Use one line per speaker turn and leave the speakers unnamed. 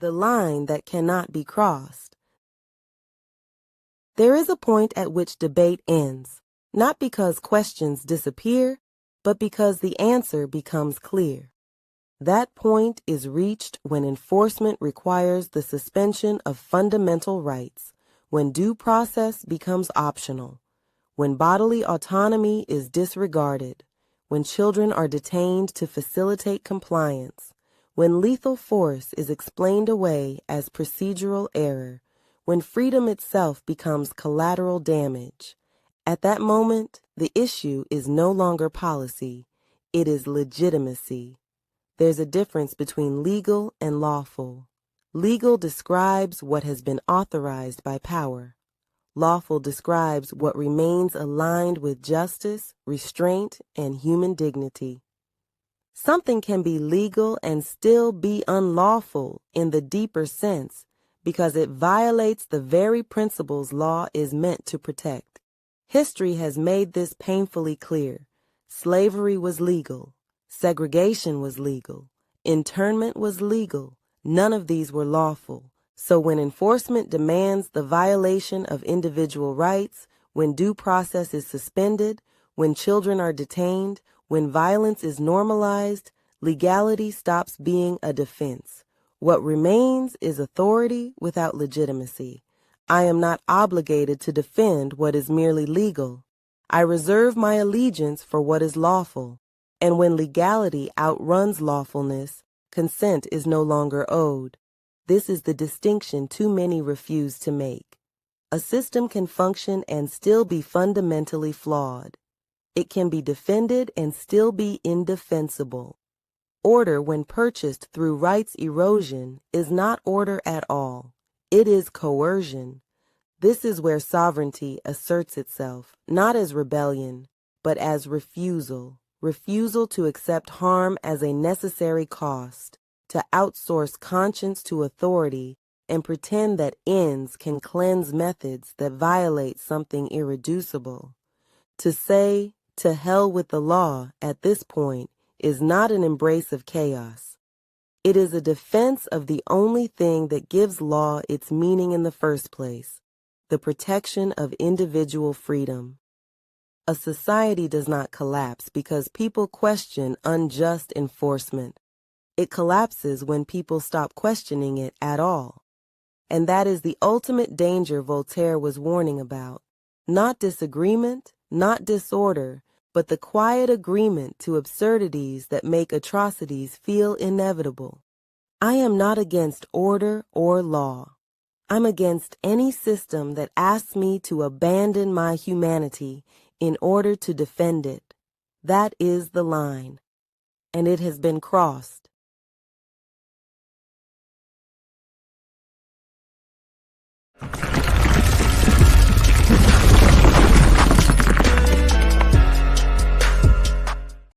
a line that cannot be crossed. There is a point at which debate ends, not because questions disappear, but because the answer becomes clear. That point is reached when enforcement requires the suspension of fundamental rights, when due process becomes optional, when bodily autonomy is disregarded, when children are detained to facilitate compliance, when lethal force is explained away as procedural error, when freedom itself becomes collateral damage. At that moment, the issue is no longer policy, it is legitimacy. There's a difference between legal and lawful. Legal describes what has been authorized by power. Lawful describes what remains aligned with justice, restraint, and human dignity. Something can be legal and still be unlawful in the deeper sense because it violates the very principles law is meant to protect. History has made this painfully clear. Slavery was legal. Segregation was legal. Internment was legal. None of these were lawful. So when enforcement demands the violation of individual rights, when due process is suspended, when children are detained, when violence is normalized, legality stops being a defense. What remains is authority without legitimacy. I am not obligated to defend what is merely legal. I reserve my allegiance for what is lawful. And when legality outruns lawfulness, consent is no longer owed. This is the distinction too many refuse to make. A system can function and still be fundamentally flawed. It can be defended and still be indefensible. Order, when purchased through rights erosion, is not order at all. It is coercion. This is where sovereignty asserts itself, not as rebellion, but as refusal. Refusal to accept harm as a necessary cost, to outsource conscience to authority and pretend that ends can cleanse methods that violate something irreducible. To say, to hell with the law at this point is not an embrace of chaos. It is a defense of the only thing that gives law its meaning in the first place, the protection of individual freedom. A society does not collapse because people question unjust enforcement. It collapses when people stop questioning it at all. And that is the ultimate danger Voltaire was warning about. Not disagreement, not disorder, but the quiet agreement to absurdities that make atrocities feel inevitable. I am not against order or law. I'm against any system that asks me to abandon my humanity in order to defend it. That is the line, and it has been crossed.